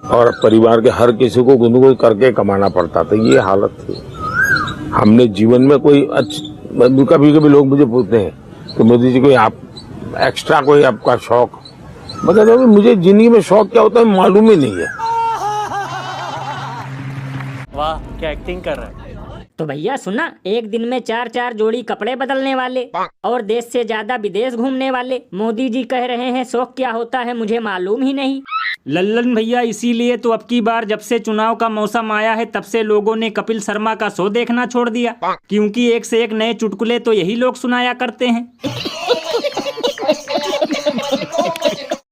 और परिवार के हर किसी को कुछ न कुछ करके कमाना पड़ता था, ये हालत थी। हमने जीवन में कोई कभी कभी लोग मुझे पूछते हैं कि मोदी जी कोई आप एक्स्ट्रा कोई आपका शौक, मतलब मुझे जिंदगी में शौक क्या होता है मालूम ही नहीं है। वाह क्या एक्टिंग कर रहा है। तो भैया सुना, एक दिन में 4-4 जोड़ी कपड़े बदलने वाले और देश से ज्यादा विदेश घूमने वाले मोदी जी कह रहे हैं शौक क्या होता है मुझे मालूम ही नहीं। लल्लन भैया, इसीलिए तो अब की बार जब से चुनाव का मौसम आया है तब से लोगों ने कपिल शर्मा का शो देखना छोड़ दिया, क्योंकि एक से एक नए चुटकुले तो यही लोग सुनाया करते हैं।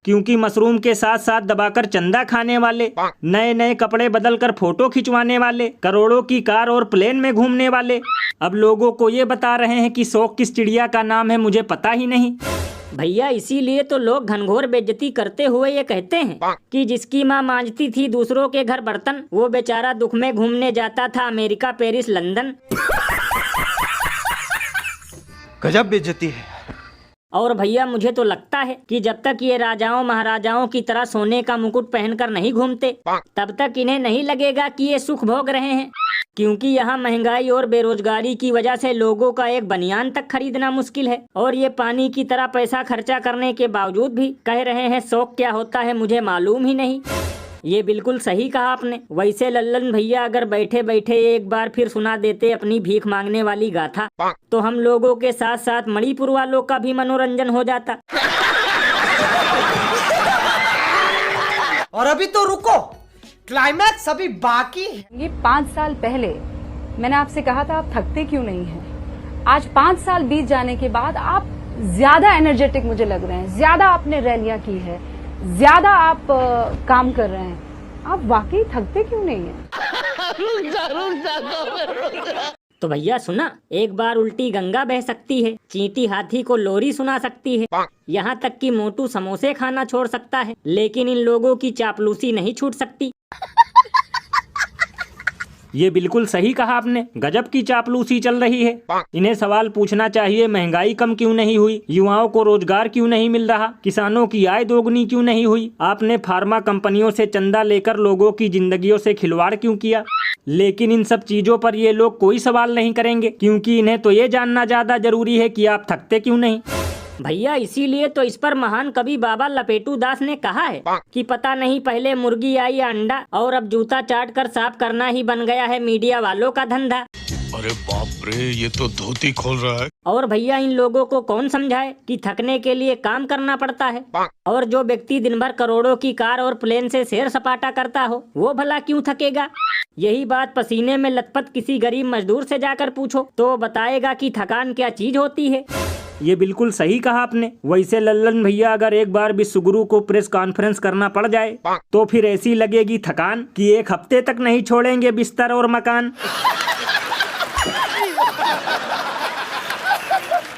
क्योंकि मशरूम के साथ साथ दबाकर चंदा खाने वाले, नए नए कपड़े बदलकर फोटो खिंचवाने वाले, करोड़ों की कार और प्लेन में घूमने वाले अब लोगों को ये बता रहे हैं कि शौक किस चिड़िया का नाम है मुझे पता ही नहीं। भैया इसीलिए तो लोग घनघोर बेइज्जती करते हुए ये कहते हैं कि जिसकी माँ मांजती थी दूसरों के घर बर्तन, वो बेचारा दुख में घूमने जाता था अमेरिका, पेरिस, लंदन। गजब बेइज्जती है। और भैया मुझे तो लगता है कि जब तक ये राजाओं महाराजाओं की तरह सोने का मुकुट पहनकर नहीं घूमते तब तक इन्हें नहीं लगेगा कि ये सुख भोग रहे हैं, क्योंकि यहाँ महंगाई और बेरोजगारी की वजह से लोगों का एक बनियान तक खरीदना मुश्किल है, और ये पानी की तरह पैसा खर्चा करने के बावजूद भी कह रहे हैं शौक क्या होता है मुझे मालूम ही नहीं। ये बिल्कुल सही कहा आपने। वैसे लल्लन भैया अगर बैठे बैठे एक बार फिर सुना देते अपनी भीख मांगने वाली गाथा तो हम लोगों के साथ साथ मणिपुर वालों का भी मनोरंजन हो जाता। और अभी तो रुको, क्लाइमैक्स अभी बाकी है। ये 5 साल पहले मैंने आपसे कहा था आप थकते क्यों नहीं हैं। आज 5 साल बीत जाने के बाद आप ज्यादा एनर्जेटिक मुझे लग रहे हैं, ज्यादा आपने रैलियां की है, ज्यादा आप काम कर रहे हैं। आप वाकई थकते क्यों नहीं हैं? तो भैया सुना, एक बार उल्टी गंगा बह सकती है, चींटी हाथी को लोरी सुना सकती है, यहाँ तक कि मोटू समोसे खाना छोड़ सकता है, लेकिन इन लोगों की चापलूसी नहीं छूट सकती। ये बिल्कुल सही कहा आपने, गजब की चापलूसी चल रही है। इन्हें सवाल पूछना चाहिए, महंगाई कम क्यों नहीं हुई, युवाओं को रोजगार क्यों नहीं मिल रहा, किसानों की आय दोगुनी क्यों नहीं हुई, आपने फार्मा कंपनियों से चंदा लेकर लोगों की जिंदगियों से खिलवाड़ क्यों किया। लेकिन इन सब चीजों पर ये लोग कोई सवाल नहीं करेंगे, क्योंकि इन्हें तो ये जानना ज्यादा जरूरी है कि आप थकते क्यों नहीं। भैया इसीलिए तो इस पर महान कवि बाबा लपेटू दास ने कहा है कि पता नहीं पहले मुर्गी आई या अंडा, और अब जूता चाट कर साफ करना ही बन गया है मीडिया वालों का धंधा। अरे बाप रे, ये तो धोती खोल रहा है। और भैया इन लोगों को कौन समझाए कि थकने के लिए काम करना पड़ता है, और जो व्यक्ति दिन भर करोड़ों की कार और प्लेन से सैर सपाटा करता हो वो भला क्यों थकेगा। यही बात पसीने में लथपथ किसी गरीब मजदूर से जाकर पूछो तो बताएगा कि थकान क्या चीज होती है। ये बिल्कुल सही कहा आपने। वैसे लल्लन भैया, अगर एक बार विश्वगुरु को प्रेस कॉन्फ्रेंस करना पड़ जाए तो फिर ऐसी लगेगी थकान कि 1 हफ्ते तक नहीं छोड़ेंगे बिस्तर और मकान।